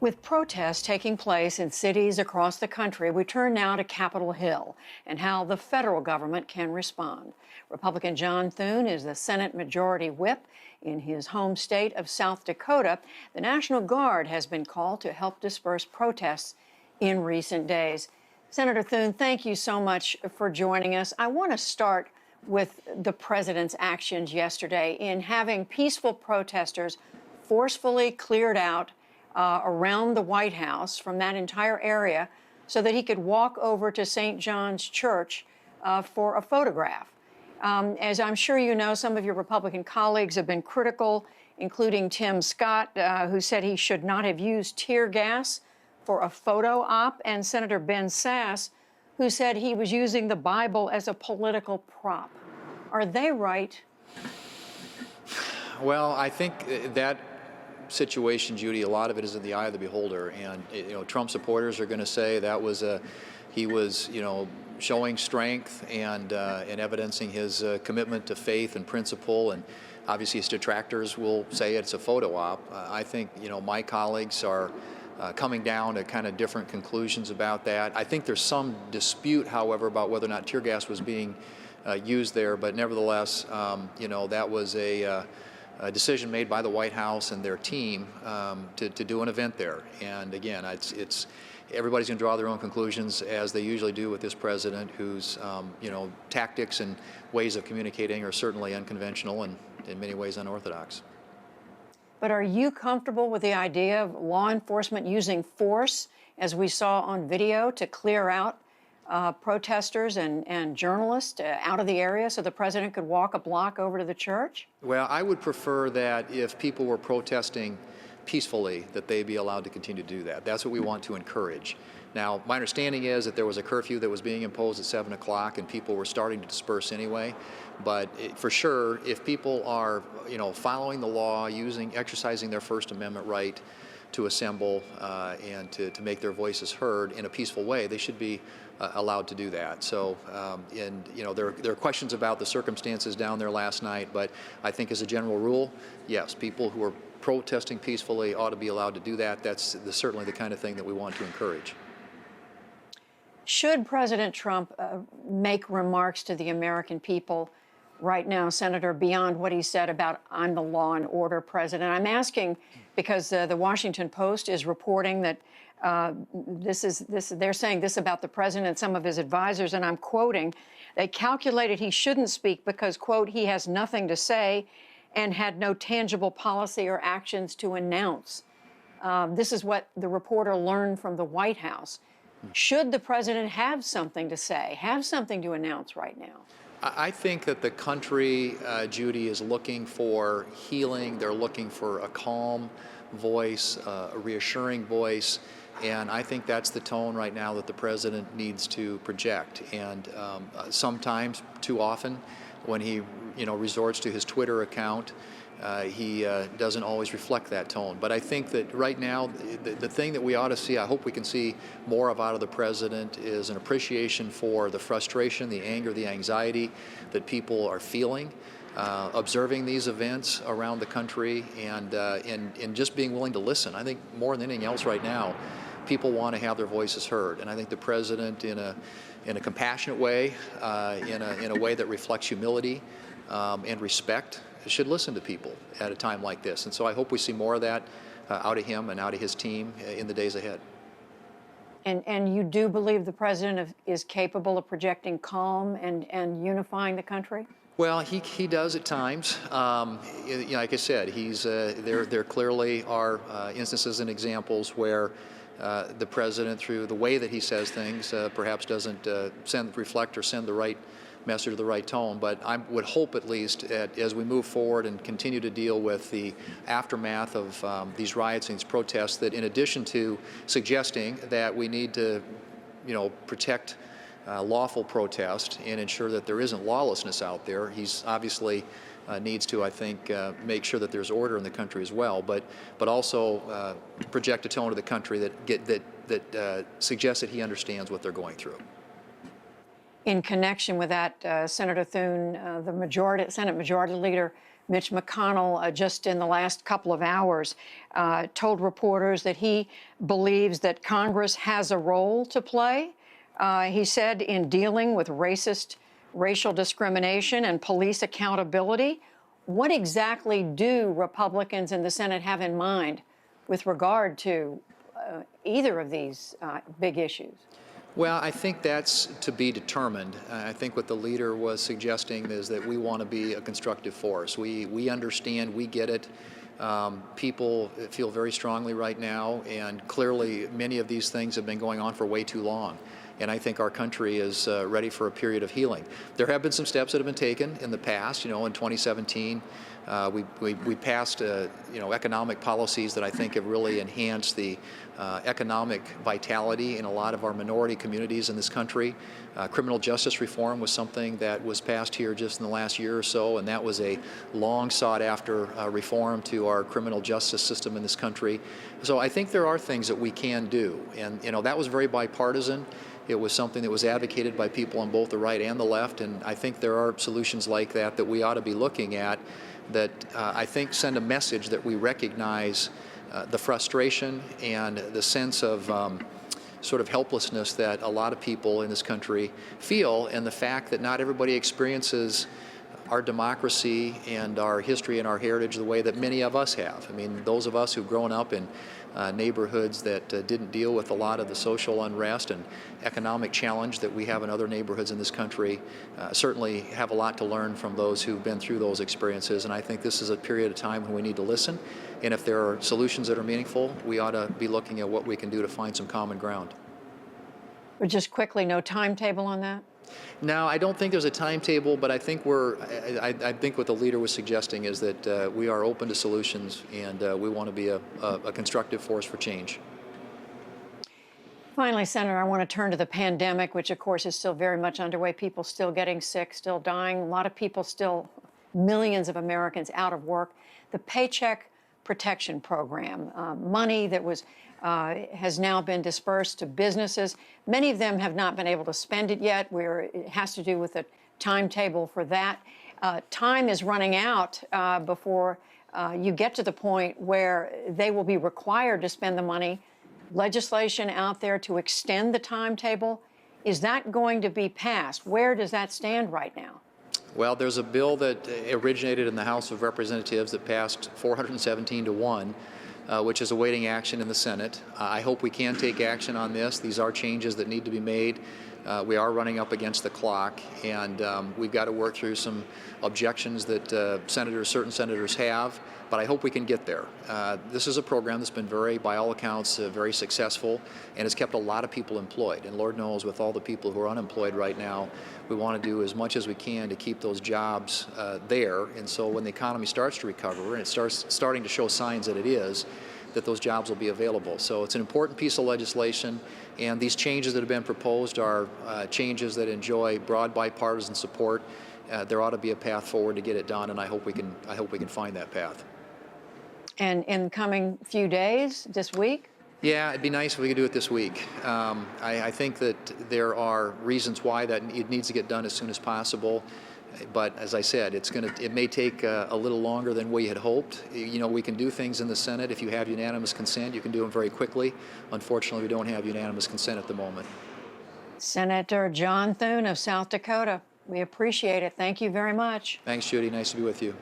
With protests taking place in cities across the country, we turn now to Capitol Hill and how the federal government can respond. Republican John Thune is the Senate Majority Whip. In his home state of South Dakota, the National Guard has been called to help disperse protests in recent days. Senator Thune, thank you so much for joining us. I want to start with the president's actions yesterday in having peaceful protesters forcefully cleared out around the White House from that entire area so that he could walk over to St. John's Church for a photograph. As I'm sure you know, some of your Republican colleagues have been critical, including Tim Scott, who said he should not have used tear gas for a photo op, and Senator Ben Sasse, who said he was using the Bible as a political prop. Are they right? Well, I think that situation, Judy, a lot of it is in the eye of the beholder, and Trump supporters are going to say that was he was showing strength and evidencing his commitment to faith and principle, and obviously his detractors will say it's a photo op. I think my colleagues are coming down to kind of different conclusions about that. I think there's some dispute, however, about whether or not tear gas was being used there, but nevertheless, that was a decision made by the White House and their team to do an event there. And again, it's everybody's going to draw their own conclusions, as they usually do with this president, whose tactics and ways of communicating are certainly unconventional and in many ways unorthodox. But are you comfortable with the idea of law enforcement using force, as we saw on video, to clear out protesters and journalists out of the area so the president could walk a block over to the church? Well, I would prefer that if people were protesting peacefully, that they be allowed to continue to do that. That's what we want to encourage. Now, my understanding is that there was a curfew that was being imposed at 7 o'clock and people were starting to disperse anyway. But for sure, if people are, following the law, exercising their First Amendment right to assemble and to make their voices heard in a peaceful way, they should be allowed to do that. So, there are questions about the circumstances down there last night, but I think as a general rule, yes, people who are protesting peacefully ought to be allowed to do that. That's certainly the kind of thing that we want to encourage. Should President Trump make remarks to the American people right now, Senator, beyond what he said about "I'm the law and order president"? I'm asking because the Washington Post is reporting that they're saying this about the president and some of his advisors, and I'm quoting, they calculated he shouldn't speak because, quote, he has nothing to say and had no tangible policy or actions to announce. This is what the reporter learned from the White House. Should the president have something to say, have something to announce right now? I think that the country, Judy, is looking for healing. They're looking for a calm voice, a reassuring voice. And I think that's the tone right now that the president needs to project. And sometimes, too often, when he resorts to his Twitter account, he doesn't always reflect that tone. But I think that right now, the thing that we ought to see, I hope we can see more of out of the president, is an appreciation for the frustration, the anger, the anxiety that people are feeling, observing these events around the country, and just being willing to listen. I think more than anything else right now, people want to have their voices heard. And I think the president, in a compassionate way, in a way that reflects humility and respect, should listen to people at a time like this. And so I hope we see more of that out of him and out of his team in the days ahead. And you do believe the president is capable of projecting calm and unifying the country? Well, he does at times. Like I said, there clearly are instances and examples where the president, through the way that he says things, perhaps doesn't reflect or send the right message or the right tone. But I would hope, at least, as we move forward and continue to deal with the aftermath of these riots and these protests, that in addition to suggesting that we need to, protect lawful protest and ensure that there isn't lawlessness out there, he's obviously needs to, I think, make sure that there's order in the country as well, but also project a tone of the country that suggests that he understands what they're going through. In connection with that, Senator Thune, the Senate Majority Leader Mitch McConnell, just in the last couple of hours, told reporters that he believes that Congress has a role to play. He said in dealing with racial discrimination and police accountability. What exactly do Republicans in the Senate have in mind with regard to either of these big issues? Well, I think that's to be determined. I think what the leader was suggesting is that we want to be a constructive force. We understand, we get it. People feel very strongly right now, and clearly many of these things have been going on for way too long. And I think our country is ready for a period of healing. There have been some steps that have been taken in the past. You know, in 2017, we passed economic policies that I think have really enhanced the economic vitality in a lot of our minority communities in this country. Criminal justice reform was something that was passed here just in the last year or so, and that was a long sought after reform to our criminal justice system in this country. So I think there are things that we can do, and that was very bipartisan. It was something that was advocated by people on both the right and the left, and I think there are solutions like that that we ought to be looking at that I think send a message that we recognize the frustration and the sense of sort of helplessness that a lot of people in this country feel, and the fact that not everybody experiences our democracy and our history and our heritage the way that many of us have. I mean, those of us who've grown up in neighborhoods that didn't deal with a lot of the social unrest and economic challenge that we have in other neighborhoods in this country certainly have a lot to learn from those who've been through those experiences. And I think this is a period of time when we need to listen. And if there are solutions that are meaningful, we ought to be looking at what we can do to find some common ground. But just quickly, no timetable on that? No, I don't think there's a timetable, but I think I think what the leader was suggesting is that we are open to solutions, and we want to be a constructive force for change. Finally, Senator, I want to turn to the pandemic, which of course is still very much underway. People still getting sick, still dying. A lot of people still, millions of Americans out of work. The Paycheck Protection Program, money that has now been dispersed to businesses. Many of them have not been able to spend it yet. It has to do with a timetable for that. Time is running out before you get to the point where they will be required to spend the money. Legislation out there to extend the timetable. Is that going to be passed? Where does that stand right now? Well, there's a bill that originated in the House of Representatives that passed 417 to 1. Which is awaiting action in the Senate. I hope we can take action on this. These are changes that need to be made. We are running up against the clock, and we've got to work through some objections that certain senators have, but I hope we can get there. This is a program that's been by all accounts, very successful, and has kept a lot of people employed. And Lord knows, with all the people who are unemployed right now, we want to do as much as we can to keep those jobs there. And so when the economy starts to recover, and it's starting to show signs that it is, that those jobs will be available. So it's an important piece of legislation, and these changes that have been proposed are changes that enjoy broad bipartisan support. There ought to be a path forward to get it done, and I hope we can find that path. And in the coming few days, this week? Yeah, it'd be nice if we could do it this week. I think that there are reasons why it needs to get done as soon as possible. But as I said, it may take a little longer than we had hoped. You know, we can do things in the Senate. If you have unanimous consent, you can do them very quickly. Unfortunately, we don't have unanimous consent at the moment. Senator John Thune of South Dakota, we appreciate it. Thank you very much. Thanks, Judy. Nice to be with you.